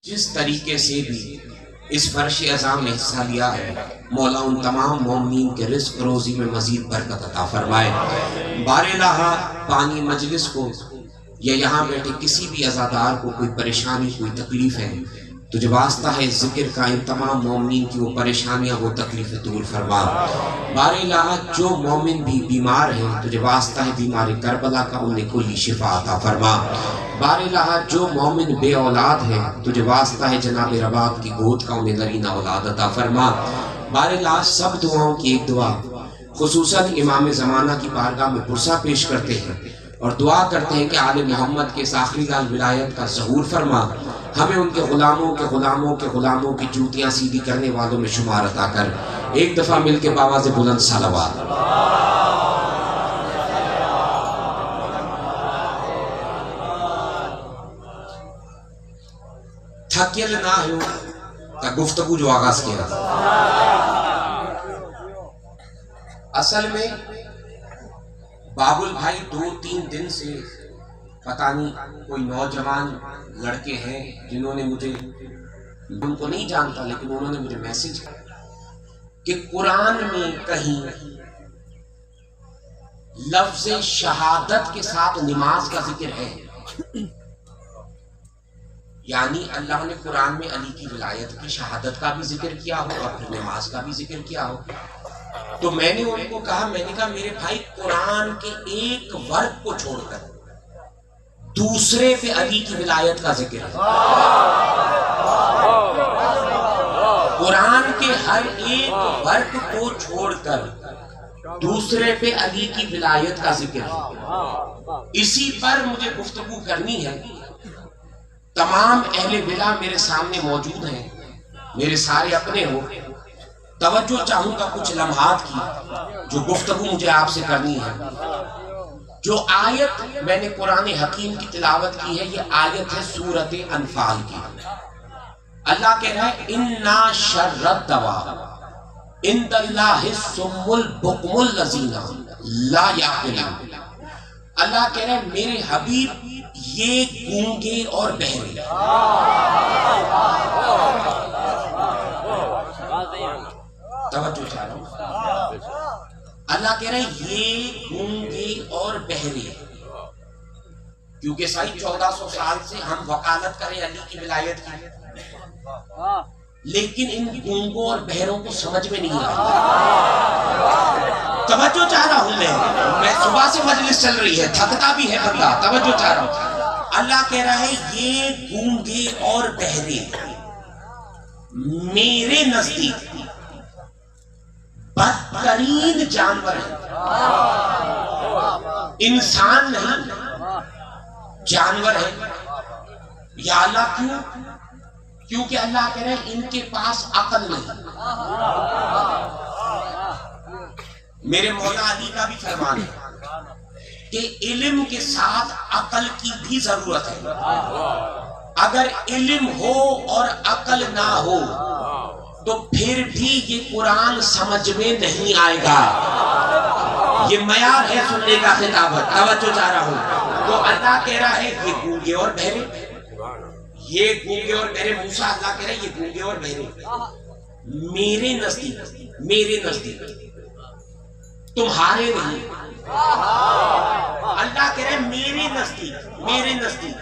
جس طریقے سے بھی اس فرش اعظام میں حصہ لیا ہے، مولا ان تمام مومنین کے رزق روزی میں مزید برکت عطا فرمائے۔ بار الہ پانی مجلس کو یا یہاں بیٹھے کسی بھی عزادار کو کوئی پریشانی کوئی تکلیف ہے، تجھے واسطہ ہے ذکر کا ان تمام مومنین کی وہ پریشانیاں وہ تکلیفیں دور فرما۔ بار الہ جو مومن بھی بیمار ہیں، تجھے واسطہ ہے بیمار کربلا کا انہیں کلی شفا عطا فرما۔ بار الہ جو مومن بے اولاد ہے، تجھے واسطہ ہے جناب رباب کی گود کا انہیں نرینہ اولاد عطا فرما۔ بار الہ سب دعاؤں کی ایک دعا خصوصاً امام زمانہ کی بارگاہ میں پرسہ پیش کرتے ہیں اور دعا کرتے ہیں کہ آل محمد کے آخری لال ولایت کا ظہور فرما، ہمیں ان کے غلاموں کے غلاموں کے غلاموں کی جوتیاں سیدھی کرنے والوں میں شمار عطا کر۔ ایک دفعہ مل کے باواز بلند صلوات۔ تھکیل نہ ہو تا گفتگو جو آغاز کیا۔ اصل میں بابل بھائی 2-3 دن سے پتہ نہیں کوئی نوجوان لڑکے ہیں جنہوں نے مجھے، ان کو نہیں جانتا لیکن انہوں نے مجھے میسج کیا کہ قرآن میں کہیں لفظ شہادت کے ساتھ نماز کا ذکر ہے، یعنی اللہ نے قرآن میں علی کی ولایت کی شہادت کا بھی ذکر کیا ہو اور پھر نماز کا بھی ذکر کیا ہو۔ تو میں نے ان کو کہا میرے بھائی قرآن کے ایک ورد کو چھوڑ کر دوسرے پہ علی کی ولایت کا ذکر ہے، قرآن کے ہر ایک ورد کو چھوڑ کر دوسرے پہ علی کی ولایت کا ذکر ہے۔ اسی پر مجھے گفتگو کرنی ہے۔ تمام اہل ولا میرے سامنے موجود ہیں، میرے سارے اپنے ہو، توجہ چاہوں گا کچھ لمحات کی جو گفتگو مجھے آپ سے کرنی ہے۔ جو آیت میں نے قرآن حکیم کی تلاوت کی ہے، یہ آیت ہے سورۃ انفال کی۔ اللہ کہہ رہا ہے اِنَّا شَرَّ الدَّوَابِ عِندَ اللَّهِ الصُّمُّ الْبُكْمُ الَّذِينَ لَا يَعْقِلُونَ۔ اللہ کہہ رہا ہے میرے حبیب یہ گونگے اور بہرے، توجہ چاہ رہا ہوں، اللہ کہہ رہا ہے یہ گونگے اور بہرے، کیونکہ صحیح 1400 سال سے ہم وکالت کریں علی کی ولایت کی، لیکن ان گونگوں اور بہروں کو سمجھ میں نہیں آتا۔ توجہ چاہ رہا ہوں میں صبح سے مجلس چل رہی ہے، تھکتا بھی ہے بندہ، توجہ چاہ رہا ہوں۔ اللہ کہہ رہا ہے یہ گونگے اور بہرے میرے نزدیک بدترین جانور ہیں، انسان نہیں جانور ہے۔ یا اللہ کیوں؟ کیونکہ اللہ کہہ رہے ہیں ان کے پاس عقل نہیں۔ میرے مولا علی کا بھی فرمان ہے کہ علم کے ساتھ عقل کی بھی ضرورت ہے۔ اگر علم ہو اور عقل نہ ہو تو پھر بھی یہ قرآن سمجھ میں نہیں آئے گا۔ یہ معیار ہے سننے کا خطابت، توجہ چاہ رہا ہوں۔ تو اللہ کہہ رہا ہے یہ گونگے اور بہرے، یہ گونگے اور بہرے، موسیٰ اللہ کہہ رہا ہے یہ گونگے اور بہرے میرے نزدیک تمہارے نہیں۔ اللہ کہہ رہا ہے میرے نزدیک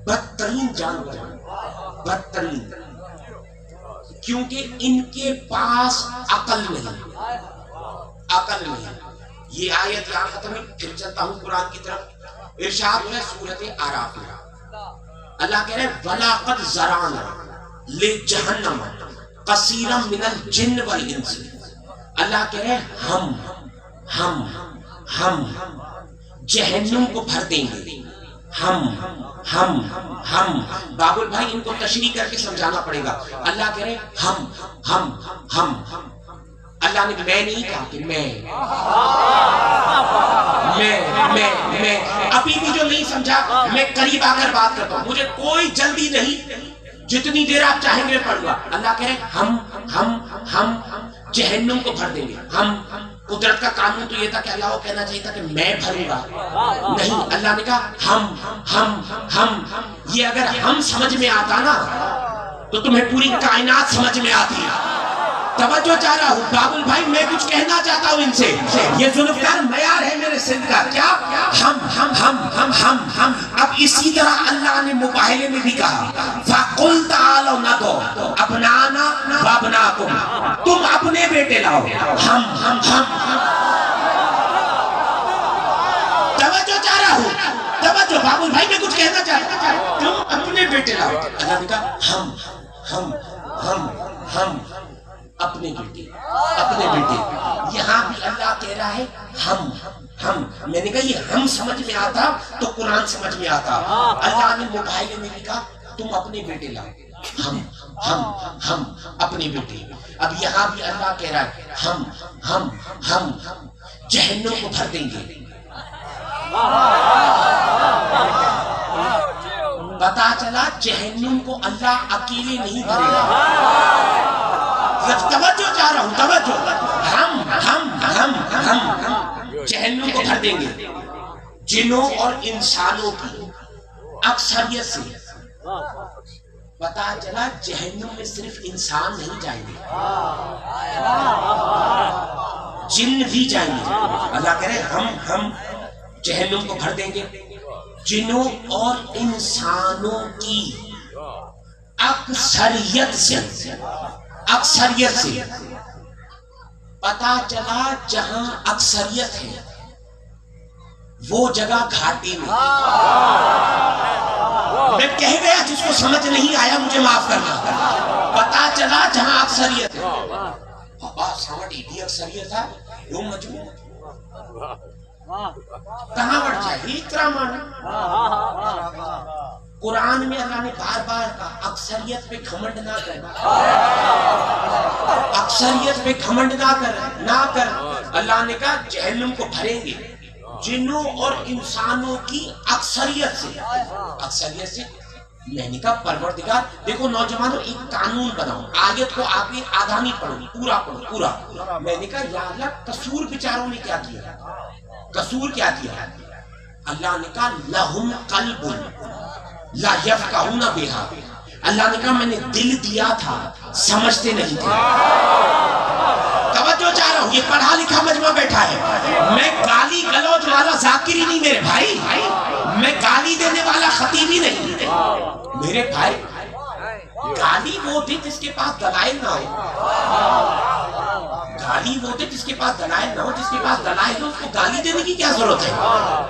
بدترین جانور ہیں، بدترین، کیونکہ ان کے پاس عقل نہیں۔ یہ آیت یہاں ختم ہے، پھر چلتا ہوں قرآن کی طرف۔ ارشاد ہے سورۃ اعراف میں، اللہ کہہ رہے ہیں وَلَقَدْ ذَرَأْنَا لِجَهَنَّمَ كَثِيرًا مِنَ الْجِنِّ وَالْإِنسِ۔ اللہ کہہ رہے ہیں ہم جہنم کو بھر دیں گے، ہم بابل بھائی ان کو تشریح کر کے سمجھانا پڑے گا۔ اللہ کہہ رہے ہیں ہم اللہ نے میں نہیں کہا کہ میں ابھی بھی جو نہیں سمجھا میں قریب آ کر بات کرتا ہوں، مجھے کوئی جلدی نہیں، جتنی دیر آپ چاہیں گے پڑھ گا۔ اللہ کہہ رہے ہیں ہم جہنم کو بھر دیں گے، قدرت کا قانون تو یہ تھا کہ اللہ کو کہنا چاہیے تھا کہ میں بھروں گا، نہیں، اللہ نے کہا ہم یہ اگر ہم سمجھ میں آتا نا تو تمہیں پوری کائنات سمجھ میں آتی ہے۔ توجہ چاہ رہا ہوں بابل بھائی، میں کچھ کہنا چاہتا ہوں ان سے، یہ ذوالفقار معیار ہے میرے سندھ کا، کیا ہم اب اسی طرح اللہ نے مباہلے میں بھی کہا فَقُلْ تَعَالَوْا نَدْعُوا أَبْنَاءَنَا وَأَبْنَاءَكُمْ، تم اپنے بیٹے لاؤ، ہم توجہ چاہ رہا ہوں، توجہ بابل بھائی میں کچھ کہنا چاہتا ہوں، تم اپنے بیٹے لاؤ۔ اللہ نے کہا ہم اپنے بیٹے، یہاں بھی اللہ کہہ رہا ہے ہم، میں نے کہا یہ ہم سمجھ میں آتا تو قرآن سمجھ میں آتا، اللہ نے مباہلے میں بھی کہا تم اپنے بیٹے لاؤ، ہم اپنے بیٹے۔ اب یہاں بھی اللہ کہہ رہا ہے ہم جہنم کو بھر دیں گے۔ پتا چلا جہنم کو اللہ اکیلے نہیں بھرے گا، توجہ چاہ رہا ہوں، توجہ، ہم جہنم کو بھر دیں گے جنوں اور انسانوں کی اکثریت سے۔ پتا چلا جہنم میں صرف انسان نہیں جائیں گے، جن بھی جائیں گے۔ اللہ کہہ رہے ہم جہنم کو بھر دیں گے جنوں اور انسانوں کی اکثریت سے۔ پتا چلا جہاں اکثریت ہے وہ جگہ گھاٹی میں۔ میں کہہ گیا، جس کو سمجھ نہیں آیا مجھے معاف کرنا۔ پتا چلا جہاں اکثریت ہے، بابا سامٹ ایڈی اکثریت ہے، وہ مجموع کہاں بڑھ جائے گی اتنا مانا۔ قرآن میں اللہ نے بار بار کہا اکثریت پہ گھمنڈ نہ کرنا، اکثریت پہ گھمنڈ نہ کر۔ اللہ نے کہا جہنم کو بھریں گے جنوں اور انسانوں کی اکثریت سے۔ میں نے کہا پروردگار دیکھو نوجوانوں، ایک قانون بناؤ، آیت کو آپ نے آدھا نہیں پڑھو، پورا پڑھو پورا۔ میں نے کہا یا اللہ قصور بیچاروں نے کیا کیا، قصور کیا کیا؟ اللہ نے کہا لہم قلب لا یفقہون بہا، اللہ نے کہا میں نے دل دیا تھا سمجھتے نہیں تھے۔ توجہ چاہ رہا ہوں، یہ پڑھا لکھا مجمع بیٹھا ہے، میں گالی گلوچ والا ذاکر ہی نہیں میرے بھائی، میں گالی دینے والا خطیب ہی نہیں میرے بھائی۔ گالی وہ دے جس کے پاس دلائل نہ ہو، گالی وہ دے جس کے پاس دلائل نہ ہو، جس کے پاس دلائل ہو اس کو گالی دینے کی کیا ضرورت ہے؟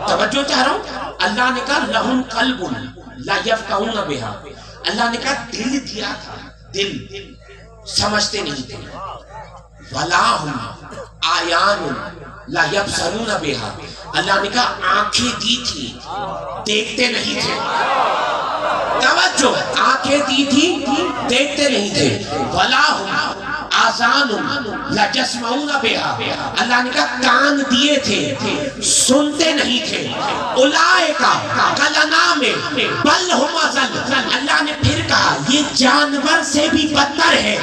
توجہ چاہ رہا ہوں، اللہ نے کہا لہم قلب لا یفقہون بہا، اللہ نے کہا دل دیا تھا، دل سمجھتے نہیں تھے۔ ولا ہم آیان لا یبصرون بہا، اللہ نے کہا آنکھیں دی تھی دیکھتے نہیں تھے۔ توجہ، آنکھیں دی تھی دیکھتے نہیں تھے۔ ولا ہم آذان لا یسمعون بہا، اللہ نے کہا کان دیے تھے سنتے نہیں تھے۔ اولئک کالانعام بل ہم اضل، اللہ نے پھر کہا یہ جانور سے بھی بدتر ہے،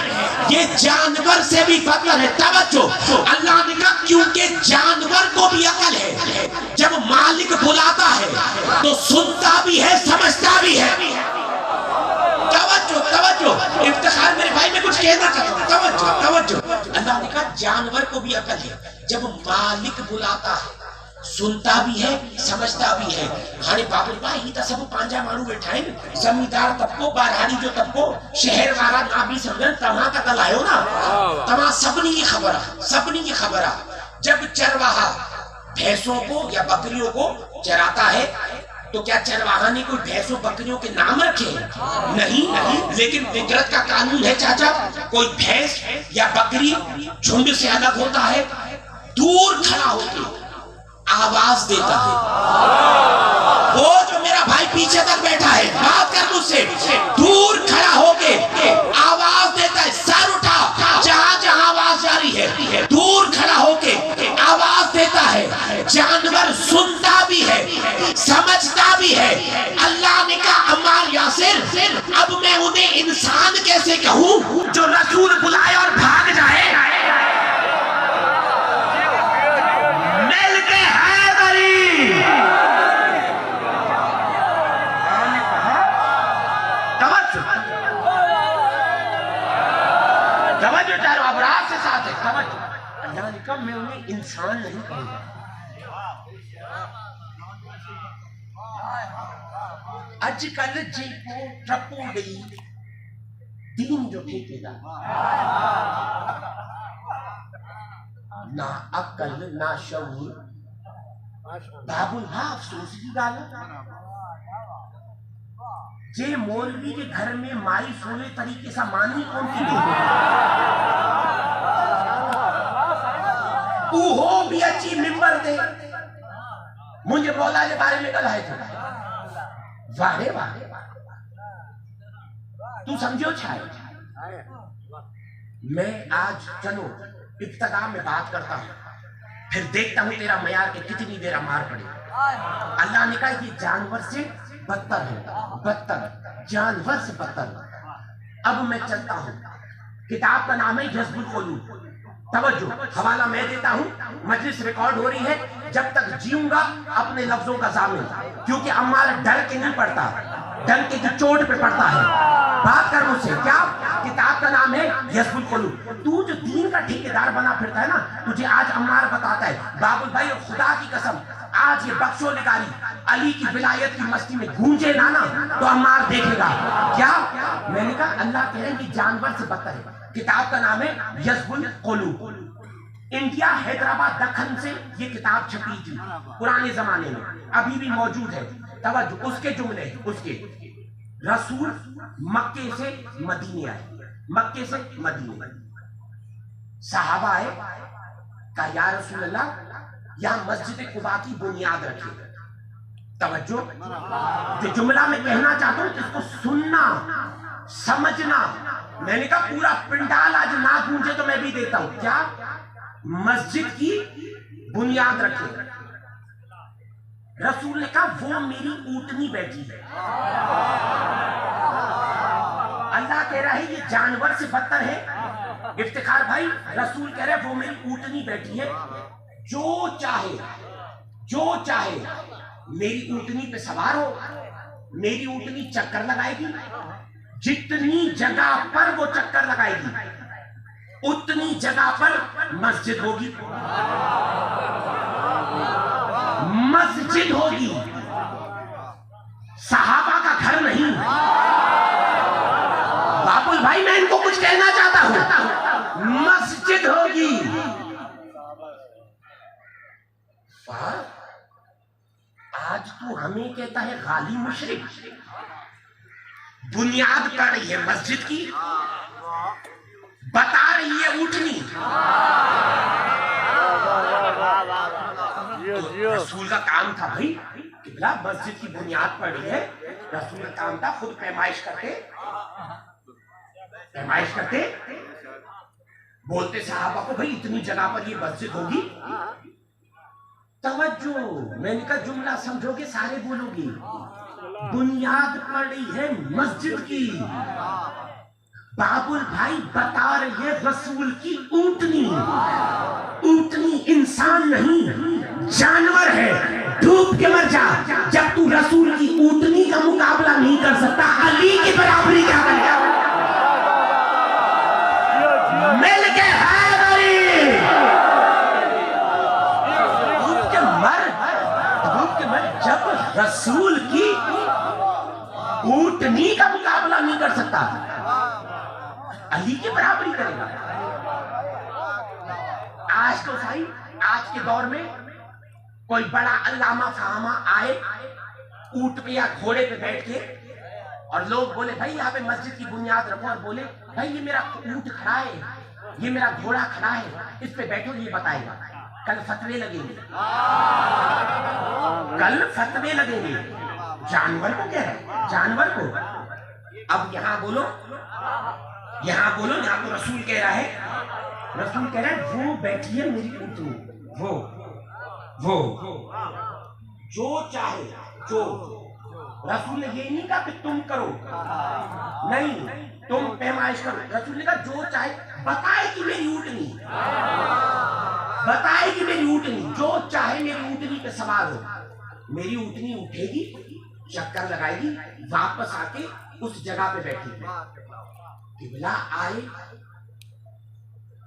یہ جانور سے بھی بدتر ہے۔ توجہ، اللہ نے کہا کیونکہ جانور کو بھی عقل ہے، جب مالک بلاتا ہے تو سنتا بھی ہے سمجھتا بھی ہے۔ توجہ، افتخار میرے بھائی میں کچھ کہنا چاہتا ہوں، توجہ، اللہ نے کہا جانور کو بھی عقل ہے، جب مالک بلاتا ہے سنتا بھی ہے سمجھتا بھی ہے۔ ہانے بابل بھائی ہی تا سب پانجا مانو بیٹھا ہے، زمیندار طبقو بارہانی جو طبقو شہر وارا نابی سمجھن تمہاں کا کل آئے ہو نا، تمہاں سبنی یہ خبرہ جب چرواہا بھینسوں کو یا بکریوں کو چراتا ہے تو کیا چرواہا نے کوئی بھینسوں بکریوں کے نام رکھے ہیں؟ نہیں، لیکن فطرت کا قانون ہے چاچا، کوئی بھینس یا بکری جھنڈ سے الگ ہوتا ہے، دور کھڑا ہو کے آواز دیتا ہے۔ وہ جو میرا بھائی پیچھے تک بیٹھا ہے، بات کر مجھ سے، دور کھڑا ہو کے آواز دیتا ہے، سر اٹھا جہاں جہاں آواز جاری ہے، دور کھڑا ہو کے آواز دیتا ہے۔ جانور سنتا بھی ہے سمجھتا بھی ہے۔ اللہ نے کہا عمار یاسر اب میں انہیں انسان کیسے کہوں جو رسول بلائے اور بھاگ جائے؟ میں انہیں انسان نہیں کہوں گا. اج کل جی کو ٹرپو گئی دین جو ٹھیکیدار نہ عقل نہ شعور. باب اللہ افسوس کی گال جے مولوی کے گھر میں مائی سونے طریقے سے مانی کون کی دے اوہو بھی اچھی ممبر دے مجھے مولا کے بارے میں گلائے تھے. واڑے واڑے تو سمجھو چھائے. میں آج چلو ابتدا میں بات کرتا ہوں پھر دیکھتا ہوں تیرا معیار کے کتنی دیر مار پڑے. اللہ نے کہا یہ جانور سے بدتر ہے, بدتر جانور سے بدتر. اب میں چلتا ہوں. کتاب کا نام ہے جذب القلوب. توجہ, حوالہ میں دیتا ہوں. مجلس ریکارڈ ہو رہی ہے. جب تک جیوں گا اپنے لفظوں کا ضامن, کیونکہ عمار ڈر کے نہیں پڑتا, ڈر کے جو چوٹ پہ پڑتا ہے. بات کر مجھ سے. کیا کتاب کا نام ہے جذب القلوب. تو جو دین کا ٹھیکیدار بنا پھرتا ہے نا, تجھے آج عمار بتاتا ہے بابل بھائی خدا کی قسم آج یہ بخشو نگاری علی کی ولایت کی مستی میں گونجے نانا تو عمار دیکھے گا. کیا میں نے کہا اللہ کہہ رہے ہیں کہ جانور سے بدتر ہے. کتاب کا نام ہے جذب القلوب. انڈیا حیدرآباد دکن سے یہ کتاب چھپی تھی پرانے زمانے میں, ابھی بھی موجود ہے. توجہ, اس کے جملے اس کے رسول مکے سے مدینے آئے, مکے سے مدینے. صحابہ آئے, کہا یا رسول اللہ یہاں مسجد قباء کی بنیاد رکھے. توجہ, جو جملہ میں کہنا چاہتا ہوں اس کو سننا سمجھنا. میں نے کہا پورا پنڈال آج نہ گونجے تو میں بھی دیتا ہوں. کیا مسجد کی بنیاد رکھے. رسول نے کہا وہ میری اونٹنی بیٹھی ہے. اللہ کہہ رہا ہے یہ جانور سے بدتر ہے. افتخار بھائی رسول کہہ رہے وہ میری اونٹنی بیٹھی ہے, جو چاہے میری اونٹنی پہ سوار ہو, میری اونٹنی چکر لگائے گی. جتنی جگہ پر وہ چکر لگائے گی اتنی جگہ پر مسجد ہوگی, مسجد ہوگی. صحابہ کا گھر نہیں. بابل بھائی میں ان کو کچھ کہنا چاہتا ہوں, مسجد ہوگی. آج تو ہمیں کہتا ہے غالی مشرک. بنیاد پڑ رہی ہے مسجد کی, بتا رہی ہے اونٹنی. رسول کا کام تھا بھائی قبلہ مسجد کی بنیاد پڑ رہی ہے. رسول کا کام تھا خود پیمائش کرتے بولتے صحابہ کو بھائی اتنی جگہ پر یہ مسجد ہوگی. توجہ, میں نے کہا جملہ سمجھو گے سارے بولو گے. بنیاد پڑ رہی ہے مسجد کی. بابل بھائی بتا رہی ہے رسول کی اونٹنی. اونٹنی انسان نہیں جانور ہے. ڈوب کے مر جا جب تو رسول کی اونٹنی کا مقابلہ نہیں کر سکتا, علی کی برابری کیا کر گیا. مل کے ہے بھائی, ڈوب کے مر جب رسول کی اونٹنی کا مقابلہ نہیں کر سکتا علی کی برابری کرے گا. آج تو صحیح آج کے دور میں کوئی بڑا علامہ فہامہ آئے اونٹ پہ یا گھوڑے پہ بیٹھ کے اور لوگ بولے بھائی یہاں پہ مسجد کی بنیاد رکھو, اور بولے بھائی یہ میرا اونٹ کھڑا ہے, یہ میرا گھوڑا کھڑا ہے, اس پہ بیٹھو یہ بتائے گا. کل فتوے لگیں گے, کل فتوے لگیں گے. جانور کو کہہ رہے جانور کو. اب یہاں بولو یہاں تو رسول کہہ رہا ہے, رسول کہہ رہا ہے وہ بیٹھی ہے میری اونٹنی. وہ جو چاہے جو. رسول نے یہ نہیں کہا کہ تم کرو, نہیں تم پیمائش کرو. رسول نے کہا جو چاہے بتائے کہ میری اونٹنی, بتائے کہ میری اونٹنی, جو چاہے میری اونٹنی پہ سوار ہو. میری اونٹنی اٹھے گی, چکر لگائے گی, واپس آ کے اس جگہ پہ بیٹھے گی. قبلہ آئے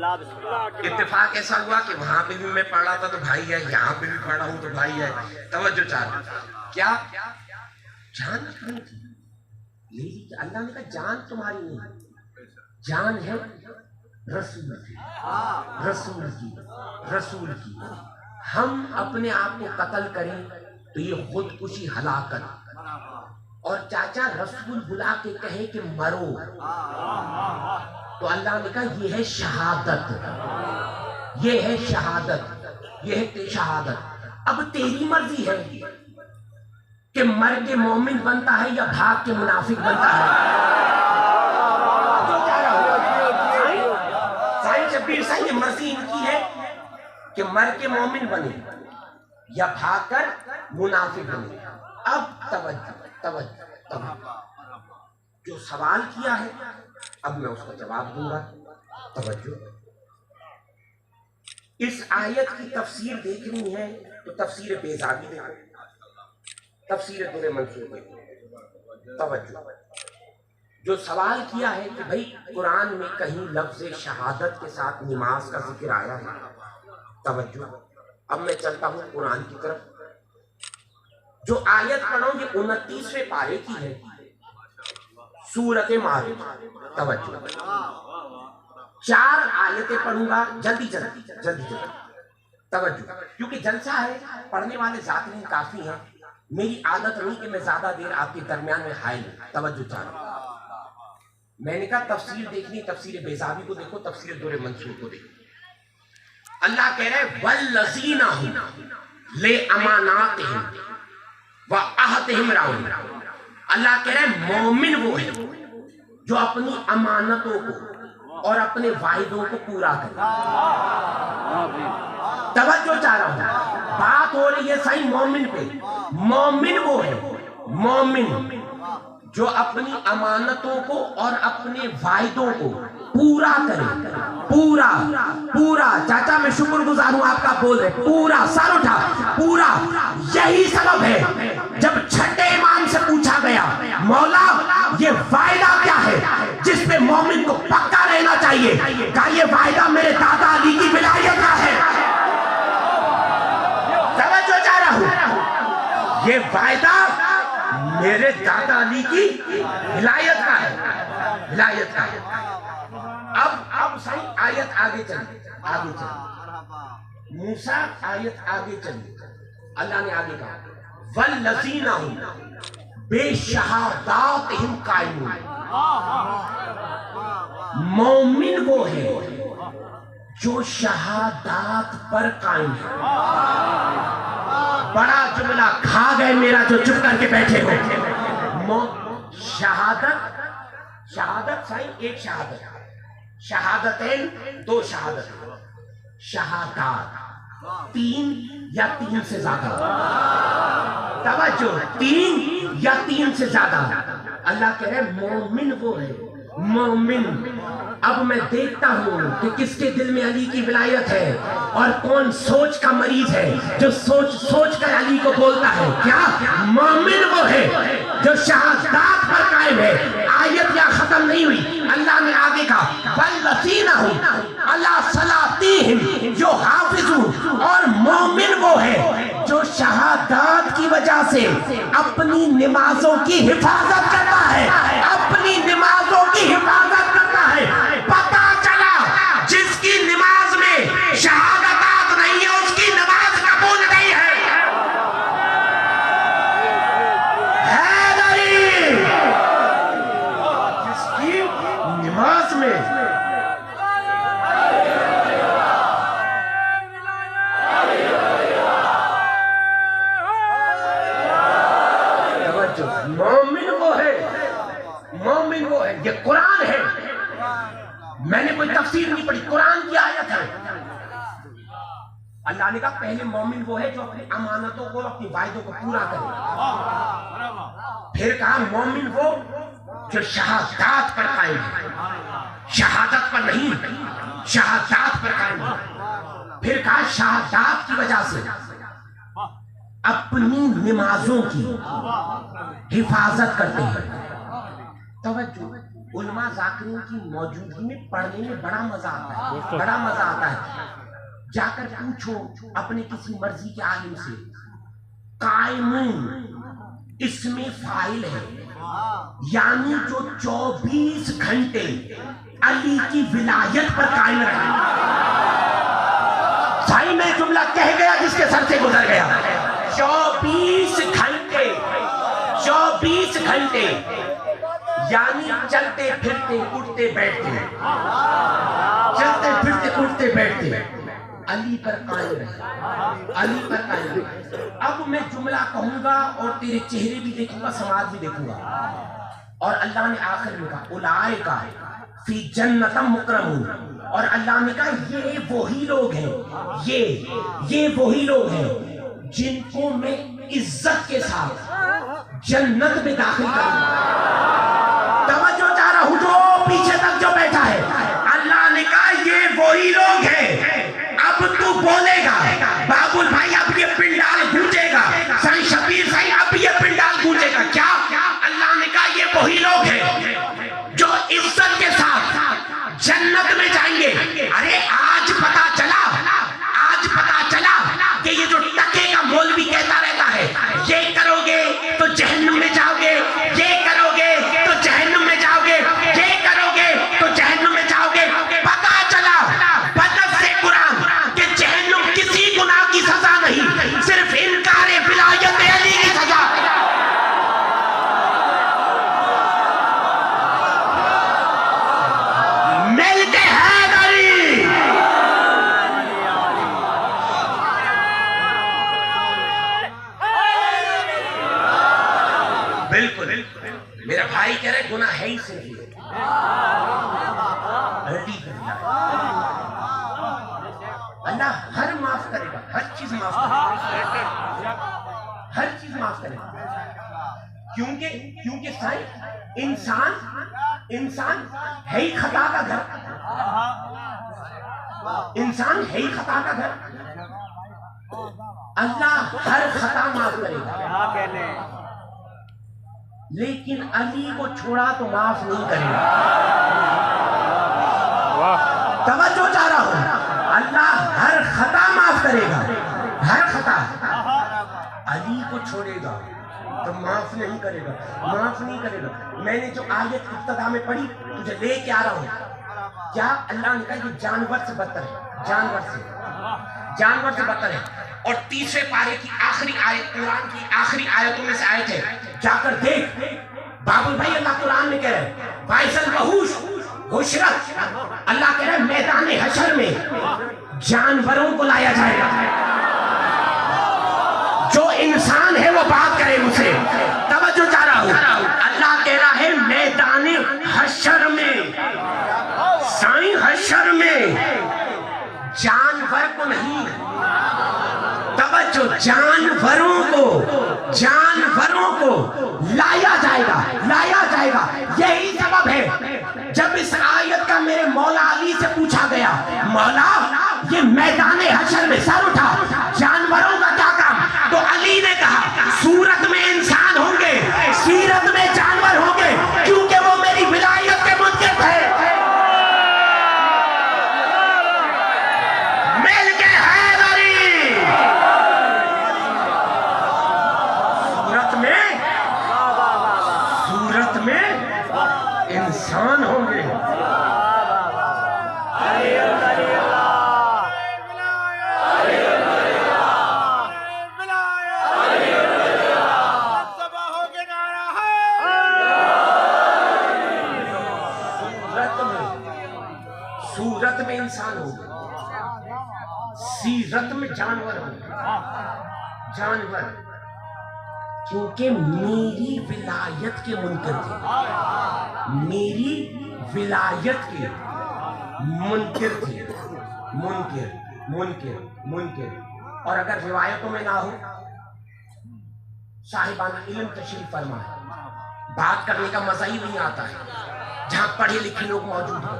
اتفاق ایسا ہوا کہ وہاں پہ بھی میں پڑھ رہا تھا تو بھائی ہے، یہاں پہ بھی پڑھ رہا ہوں تو بھائی ہے. توجہ چاہتا کیا جان اپنی تھی لے لی. اللہ نے کہا جان تمہاری نہیں، جان ہے رسول کی، رسول کی، رسول کی. ہم اپنے آپ کو قتل کریں تو یہ خودکشی، ہلاکت. اور چاچا رسول بلا کے کہے کہ مرو تو اللہ نے کہا یہ ہے شہادت، یہ ہے شہادت، یہ ہے شہادت. اب تیری مرضی ہے کہ مر کے مومن بنتا ہے یا بھاگ کے منافق بنتا ہے. سائیں شبیر صاحب یہ مرضی ان کی ہے کہ مر کے مومن بنے یا بھاگ کر منافق بنے. اب توجہ توجہ توجہ، جو سوال کیا ہے اب میں اس کا جواب دوں گا. توجہ، اس آیت کی تفسیر دیکھنی ہے تو تفسیر بیضاوی دیکھو، تفسیر در منصور دیکھو. توجہ، جو سوال کیا ہے کہ بھئی قرآن میں کہیں لفظ شہادت کے ساتھ نماز کا ذکر آیا ہے. توجہ، اب میں چلتا ہوں قرآن کی طرف. جو آیت پڑھوں یہ 29ویں پارے کی ہے، سورۃ معارج. توجہ، 4 آیتیں پڑھوں گا جلدی جلدی جلدی جلدی. توجہ، کیونکہ جلسہ ہے، پڑھنے والے ذاکرین کافی ہیں. میری عادت نہیں کہ میں زیادہ دیر آپ کے درمیان میں حائل ہوں. توجہ چاہتا ہوں، میں نے کہا تفسیر دیکھنی، تفسیر بیضاوی کو دیکھو، تفسیر در منصور کو دیکھو. اللہ کہہ رہے والذین هم لاماناتہم وعہدہم راعون. اللہ کہہ رہے مومن وہ ہے جو اپنی امانتوں کو اور اپنے وعدوں کو پورا کرے. توجہ چاہ رہا ہوں، بات ہو رہی ہے صحیح مومن پہ. مومن وہ ہے، مومن جو اپنی امانتوں کو اور اپنے وعدوں کو پورا کرے. پورا پورا، چاچا میں شکر گزار ہوں آپ کا بول رہے پورا. سر اٹھا، پورا. یہی سبب ہے جب چھٹے امام سے پوچھا گیا مولا یہ وعدہ کیا ہے جس پہ مومن کو پکا رہنا چاہیے، کہا یہ وعدہ میرے دادا علی کی ولایت کا ہے. توجہ چاہ رہا ہوں، یہ وعدہ میرے دادا علی کی ولایت کا ہے، ولایت کا ہے. اب صحیح آیت آگے چلی، آگے چلی. موسیٰ آیت آگے چلی. اللہ نے آگے کہا والذین هم بشہاداتہم قائمون. مومن وہ ہے جو شہادات پر قائم ہے. بڑا جملہ کھا گئے میرا جو چپ کر کے بیٹھے ہو. شہادت، شہادت صحیح ایک شہادت، شہادتین 2 شہادت، شہادات 3 یا 3 سے زیادہ. توجہ، 3 یا 3 سے زیادہ. اللہ کہہ رہے مومن وہ ہے، مومن. اب میں دیکھتا ہوں کہ کس کے دل میں علی کی ولایت ہے اور کون سوچ کا مریض ہے جو سوچ کر علی کو بولتا ہے. کیا مومن وہ ہے جو شہادات پر قائم ہے. آیت یا ختم نہیں ہوئی، اللہ نے آگے کہا والذین هم علی صلاتہم جو حافظون. اور مومن وہ ہے جو شہادات کی وجہ سے اپنی نمازوں کی حفاظت کرتا ہے، اپنی نمازوں کی حفاظت کرتا ہے. پتہ چلا جس کی نماز میں شہادات نہیں ہے اس کی نماز قبول نہیں ہے. جس کی نماز میں مومن وہ ہے، مومن وہ ہے. یہ قرآن ہے، میں نے کوئی تفسیر نہیں پڑھی، قرآن کی آیت ہے. اللہ نے کہا پہلے مومن وہ ہے جو اپنی امانتوں کو، اپنی وعدوں کو پورا کرے. پھر کہا مومن وہ جو شہادات پر قائم ہے، شہادت پر نہیں، شہادات پر قائم ہے. پھر کہا شہادات کی وجہ سے اپنی نمازوں کی حفاظت کرتے ہیں. توجہ، علماء ذاکرین کی موجودگی میں پڑھنے میں بڑا مزہ آتا ہے، بڑا مزہ آتا ہے۔ جا کر پوچھو اپنے کسی مرضی کے عالم سے، قائمون اسم فاعل ہے، یعنی جو 24 گھنٹے علی کی ولایت پر قائم رہے۔ بھائی میں جملہ کہہ گیا جس کے سر سے گزر گیا۔ 24 گھنٹے یعنی چلتے پھرتے اٹھتے بیٹھتے، چلتے پھرتے اٹھتے بیٹھتے علی پر قائم رہے، علی پر قائم رہے۔ اب میں جملہ کہوں گا اور تیرے چہرے بھی دیکھوں گا، سماج بھی دیکھوں گا، اور اللہ نے آخر میں کہا اولئک فی جنت مکرمون، اور اللہ نے کہا یہ وہی لوگ ہیں، یہ وہی لوگ ہیں جن کو میں عزت کے ساتھ جنت میں داخل کروں گا۔ توجہ چاہ رہا ہوں جو پیچھے تک جو بیٹھا ہے، اللہ نے کہا یہ وہی لوگ ہیں۔ اب تو بولے گا بابول بھائی اب یہ پنڈال گونجے گا، سائیں شبیر بھائی اب یہ پنڈال گونجے گا، کیا؟ اللہ نے کہا یہ وہی لوگ ہیں جو عزت کے ساتھ جنت میں جائیں گے۔ ارے آج پتا چلا کہ یہ جو ٹکے کا مولوی کہتا رہتا ہے یہ کرو گے تو جہنم میں جاؤ گے، یہ کرو گے تو جہنم میں جاؤ گے، یہ کرو گے تو جہنم میں جاؤ گے۔ پتا چلا بدت سے قرآن کہ جہنم کسی گناہ کی سزا نہیں، صرف انکار ولایت علی کی سزا۔ مل کے حیدری، بالکل میرا بھائی کہہ رہے گناہ ہے ہی صرف یہ، اللہ ہر معاف کرے گا، ہر چیز معاف کرے گا، ہر چیز معاف کرے گا، کیونکہ انسان ہے ہی خطا کا گھر، انسان ہے ہی خطا کا گھر۔ اللہ ہر خطا معاف کرے گا، لیکن علی کو چھوڑا تو معاف نہیں کرے گا۔ توجہ چاہ رہا ہوں، اللہ ہر خطا معاف کرے گا، ہر خطا۔ علی کو چھوڑے گا تو معاف نہیں کرے گا، معاف نہیں کرے گا۔ میں نے جو آیت ابتدا میں پڑھی تجھے لے کے آ رہا ہوں، کیا اللہ نے کہا یہ جانور سے بدتر ہے، جانور سے بدتر ہے۔ اور تیسرے پارے کی آخری آیت، قرآن کی آخری آیتوں میں سے آیت ہے، جا کر دیکھ بابل بھائی، اللہ قرآن میں کہہ رہے ہیں فائزل وحوش حشرت، اللہ کہہ رہے ہیں میدان حشر میں جانوروں کو لایا جائے گا، جو انسان ہے وہ بات کرے مجھ سے۔ توجہ چاہ رہا ہوں، اللہ کہہ رہا ہے میدان حشر میں، سائیں حشر میں جانور کو نہیں، توجہ جانوروں کو لایا جائے گا۔ یہی سبب ہے جب اس آیت کا میرے مولا علی سے پوچھا گیا، مولا یہ میدان حشر میں سر اٹھا، جانوروں کا کیا کام؟ تو علی نے کہا صورت میں انسان ہوں گے، سیرت میں جانور ہوں گے، کیونکہ وہ میری ولایت کے منکر تھے۔ انسان ہوں گے، صورت میں انسان ہوں گے، سیرت میں جانور ہوں گے، جانور، کیونکہ میری ولایت کے منکر تھے، میری ولایت کے منکر تھے، منکر۔ اور اگر روایتوں میں نہ ہو، صاحبان علم تشریف فرما، بات کرنے کا مزہ ہی نہیں آتا ہے جہاں پڑھے لکھے لوگ موجود ہیں،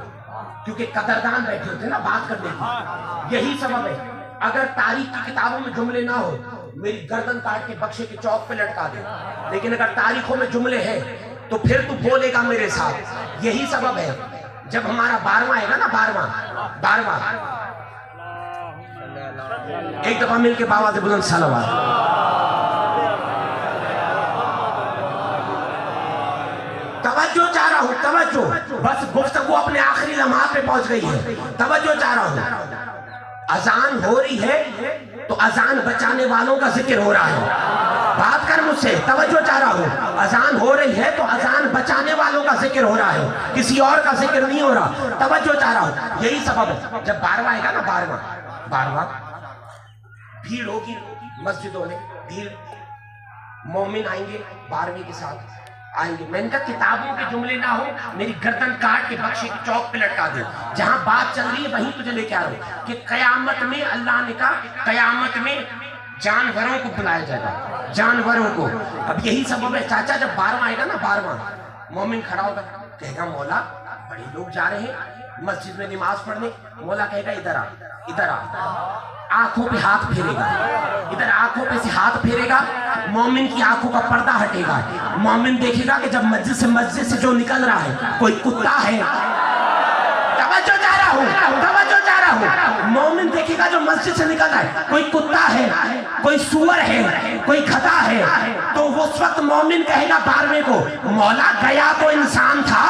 کیونکہ قدردان بیٹھے ہوتے ہیں نا بات کرنے کی، یہی سبب ہے۔ اگر تاریخ کی کتابوں میں جملے نہ ہو، میری گردن کاٹ کے بخشے کے چوک پہ لٹکا دے، لیکن اگر تاریخوں میں جملے ہیں تو پھر تو بولے گا میرے ساتھ، یہی سبب ہے جب ہمارا 12واں آئے گا نا 12واں ایک دفعہ مل کے بابا سے بلند صلوات. توجہ چاہ رہا ہوں, توجہ, بس گفتگو اپنے آخری لمحات پہ پہنچ گئی ہے. توجہ چاہ رہا ہوں. اذان ہو رہی ہے تو اذان بچانے والوں کا ذکر ہو رہا ہے. بات کر مجھ سے, توجہ چاہ رہا ہوں. اذان ہو رہی ہے تو اذان بچانے والوں کا ذکر ہو رہا ہے, کسی اور کا ذکر نہیں ہو رہا. توجہ چاہ رہا ہوں. یہی سبب ہے جب 12واں آئے گا نا 12واں بھیڑ ہوگی مسجدوں میں, بھیڑ, مومن آئیں گے 12ویں کے ساتھ آئیں گے. میں نے کہا کتابوں کے جملے نہ ہو, میری گردن کاٹ کے بخشے کی چوک پہ لٹکا دے. جہاں بات چل رہی ہے وہیں تجھے لے کے آ رہا ہوں کہ قیامت میں اللہ نے کہا قیامت میں جانوروں کو بلایا جائے گا, جانوروں کو. اب یہی سبب ہے چاچا جب 12واں آئے گا نا 12واں, مومن کھڑا ہوگا کہے گا مولا بڑے لوگ جا رہے ہیں مسجد میں نماز پڑھنے. مولا کہے گا ادھر آ, ادھر آ. آنکھوں پہ ہاتھ پھیرے گا, ادھر آنکھوں پہ سے ہاتھ پھیرے گا. مومن کی آنکھوں کا پردہ ہٹے گا. مومن دیکھے گا کہ جب مسجد سے جو نکل رہا ہے کوئی کتا ہے. توجہ چاہ رہا ہوں, توجہ چاہ رہا ہوں. مومن دیکھے گا جو مسجد سے نکل رہا ہے کوئی کتا ہے, کوئی سور ہے, کوئی کھتا ہے, تو اس وقت مومن کہے گا 12ویں کو مولا گیا تو انسان تھا,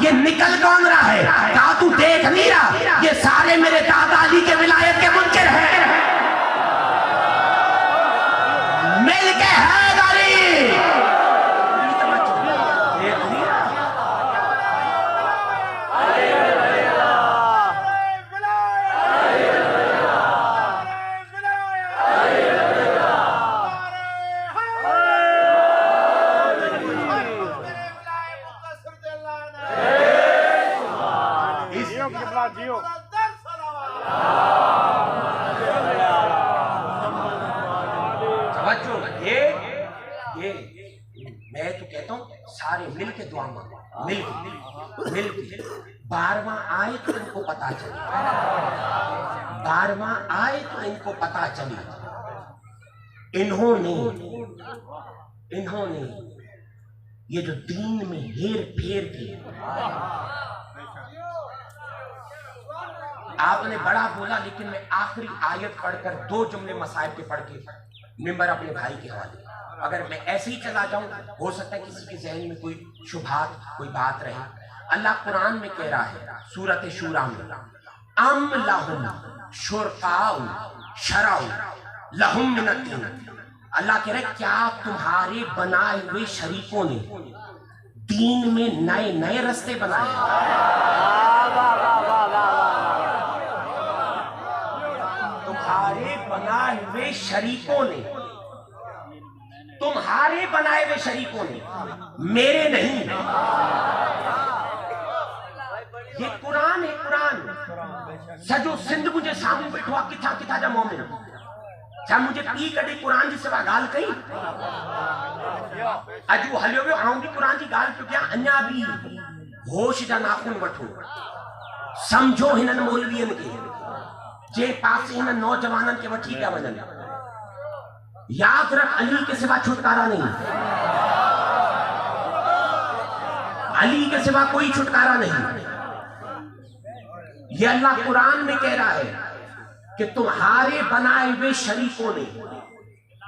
یہ نکل کون رہا ہے؟ کہا تو دیکھ نہیں رہا یہ سارے میرے دادا علی کے ولایت کے منکر ہیں. مل کے حیدری میں تو کہتا ہوں سارے مل کے دعا مانگو, مل کے 12واں آئے تو ان کو پتا چلے, 12واں آئے تو ان کو پتا چلے. انہوں نے یہ جو دین میں ہیر پھیر کی, آپ نے بڑا بولا لیکن میں آخری آیت پڑھ کر 2 جملے مصائب کے پڑھ کے ممبر اپنے بھائی کے حوالے. اگر میں ایسے ہی چلا جاؤں ہو سکتا ہے کسی کے ذہن میں کوئی شبہات, کوئی بات رہے. اللہ قرآن میں کہہ رہا ہے سورۃ شورا میں ام لہم شرکاء شرعوا لہم من الدین. اللہ کہہ رہا ہے کیا تمہارے بنائے ہوئے شریکوں نے دین میں نئے نئے رستے بنائے ہیں؟ تمہارے بنائے ہوئے شریکوں نے, تمہارے بنائے ہوئے شریکوں نے, میرے نہیں. یہ قرآن ہے, قرآن. سجو سندھ مجھے سامنے بیٹھوا کتھا کتھا جا مومن چاہ مجھے پی کڑی قرآن جس سے وہ گال کئی اجو ہلیو بھی آؤں بھی قرآن جی گال کیوں کیا انیا بھی ہوش جا ناخن وٹھو. سمجھو ہنن مولوین کے جے پاس سے ہنن نوجوانن کے وٹھی کیا وجن. یاد رکھ علی کے سوا چھٹکارا نہیں, علی کے سوا کوئی چھٹکارا نہیں. یہ اللہ قرآن میں کہہ رہا ہے کہ تمہارے بنائے ہوئے شریکوں نے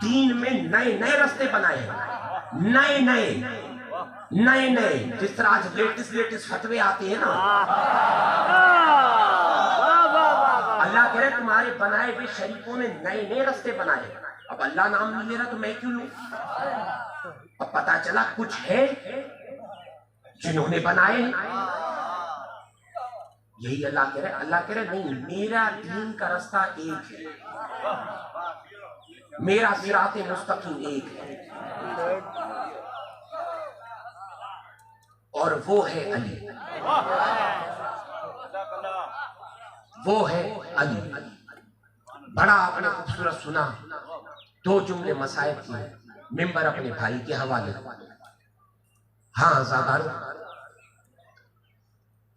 دین میں نئے نئے رستے بنائے ہیں, نئے نئے. جس طرح آج لیٹس فتوے آتے ہیں نا, اللہ کہہ رہے تمہارے بنائے ہوئے شریکوں نے نئے نئے رستے بنائے. اب اللہ نام نہیں لے رہا تو میں کیوں لوں؟ اب پتا چلا کچھ ہے جنہوں نے بنائے ہیں. یہی اللہ کہہ رہے نہیں, میرا دین کا رستہ ایک ہے, میرا صراط مستقیم ایک ہے, اور وہ ہے علی, وہ ہے علی. بڑا آپ نے خوبصورت سنا, 2 جملے مسائب کی ممبر اپنے بھائی کے حوالے. ہاں زادارو,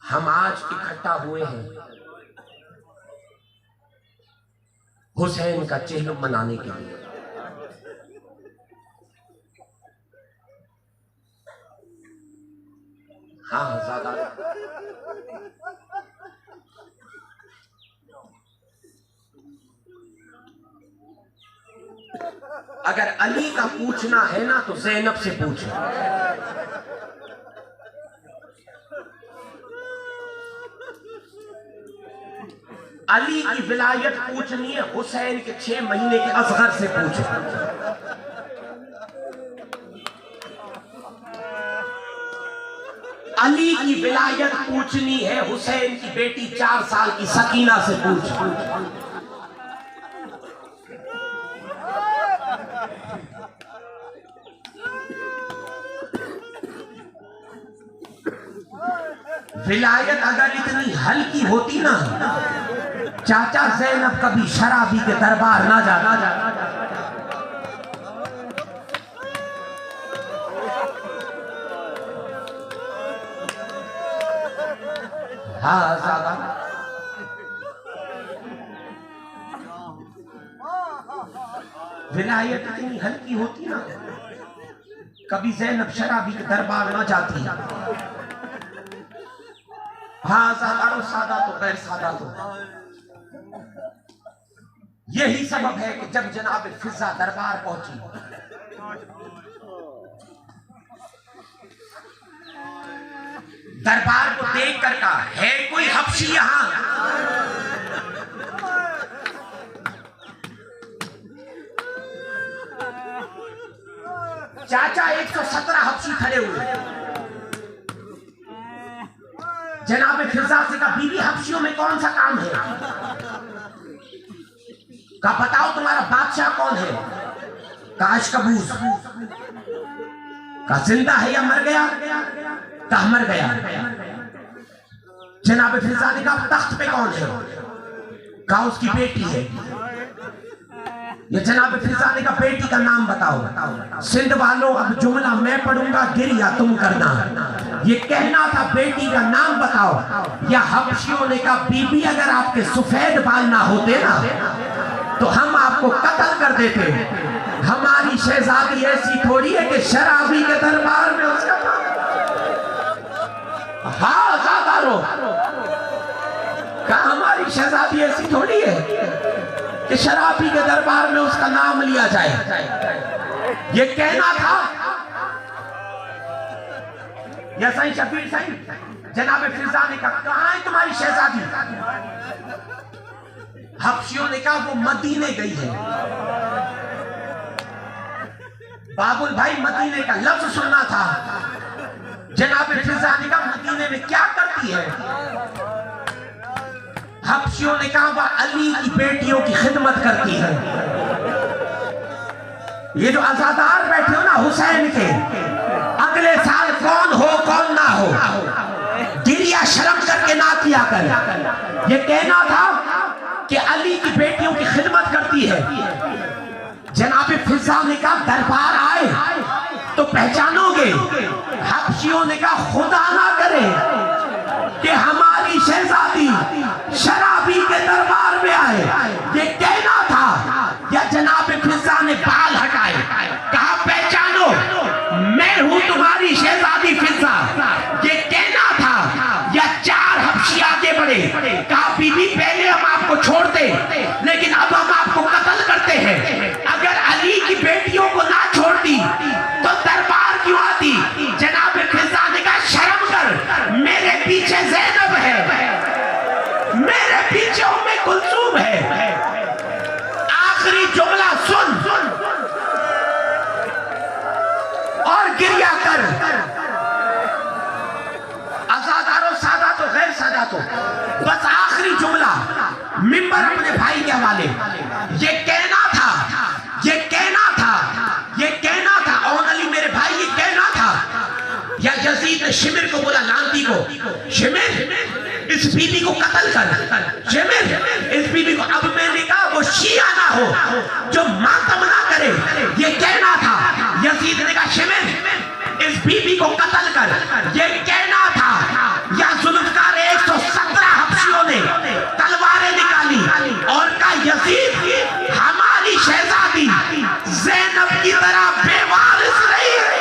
ہم آج اکٹھا ہوئے ہیں حسین کا چہلم منانے کے لیے. ہاں زیادہ اگر علی کا پوچھنا ہے نا تو زینب سے پوچھو. علی کی ولایت پوچھنی ہے حسین کے 6 مہینے کے اصغر سے پوچھو. علی کی ولایت پوچھنی ہے حسین کی بیٹی 4 سال کی سکینہ سے پوچھو. ولایت اگر اتنی ہلکی ہوتی نا چاچا زینب کبھی شرابی کے دربار نہ جانا. ہاں زیادہ ولایت اتنی ہلکی ہوتی نا کبھی زینب شرابی کے دربار نہ جاتی. ہاں زیادہ سادہ تو غیر سادہ تو یہی سبب ہے کہ جب جناب فضہ دربار پہنچی دربار کو دیکھ کر کہا ہے کوئی حبشی یہاں؟ چاچا 117 حبشی کھڑے ہوئے. جناب فضہ سے کہا بی بی حبشیوں میں کون سا کام ہے؟ کہا بتاؤ تمہارا بادشاہ کون ہے؟ کہا اشکبوس. کہا زندہ ہے یا مر گیا؟ کہا مر گیا. جناب فضہ نے کہا تخت پہ کون ہے؟ کہا اس کی بیٹی ہے. یہ جناب فضہ نے کہا بیٹی کا نام بتاؤ. سندھ والوں اب جملہ میں پڑھوں گا گریہ تم کرنا. یہ کہنا تھا بیٹی کا نام بتاؤ. یا حبشیوں نے کہا بی بی اگر آپ کے سفید بال نہ ہوتے نا تو ہم آپ کو قتل کر دیتے. ہماری شہزادی ایسی تھوڑی ہے کہ شرابی کے دربار میں اس کا نام. ہاں زیادہ رو کہا ہماری شہزادی ایسی تھوڑی ہے کہ شرابی کے دربار میں اس کا نام لیا جائے. یہ کہنا تھا یا سائیں شبیر سائیں. جناب فضہ نے کہا کہاں ہے تمہاری شہزادی؟ حبشیوں نے کہا وہ مدینے گئی ہے. بابل بھائی مدینے کا لفظ سننا تھا. جناب فضہ نے کہا مدینے میں کیا کرتی ہے؟ حبشیوں نے کہا وہ علی کی بیٹیوں کی خدمت کرتی ہے. یہ جو عزادار بیٹھے ہو نا حسین کے اگلے سال کون ہو کون نہ ہو گریہ شرم کر کے نہ کیا کر. یہ کہنا تھا کہ علی کی بیٹیوں کی خدمت کرتی ہے. جناب فضہ نے کہا دربار آئے تو پہچانو گے. حبشیوں نے کہا خدا نہ کرے کہ ہماری شہزادی شرابی کے دربار میں آئے. یہ کہنا تھا یا جناب فضہ نے بال ہٹائے کہا پہچانو میں ہوں تمہاری شہزادی فضہ. یہ کہنا تھا یا 4 حبشی آگے بڑھے کہا بی بی پہلے ہم آپ کو چھوڑتے لیکن اب ہم آپ کو قتل کرتے ہیں. اگر علی کی بیٹیوں کو نہ چھوڑتی تو دربار کیوں آتی؟ جناب فضہ نے کہا شرم کر میرے پیچھے زینب ہے میرے پیچھے ام کلثوم ہے. آخری جملہ سن اور گریہ کر. آزادارو سادہ تو غیر سادہ تو بس آخری جملہ ممبر اپنے بھائی کے حوالے. یہ کہنا تھا اون علی میرے بھائی یہ کہنا تھا یا یزید نے شمر کو بولا لانتی کو شمر اس بی بی کو قتل کر. شمر اس بی بی کو. اب میں نے کہا وہ شیعہ نہ ہو جو ماتم نہ کرے. یہ کہنا تھا یزید نے کہا شمر اس بی بی کو قتل کر. یہ کہنا تھا یا ذوالفقار 117 حبشیوں نے تلواریں نکالی اور کہا یزید ہماری شہزادی زینب کی طرح بے وارث نہیں ہے.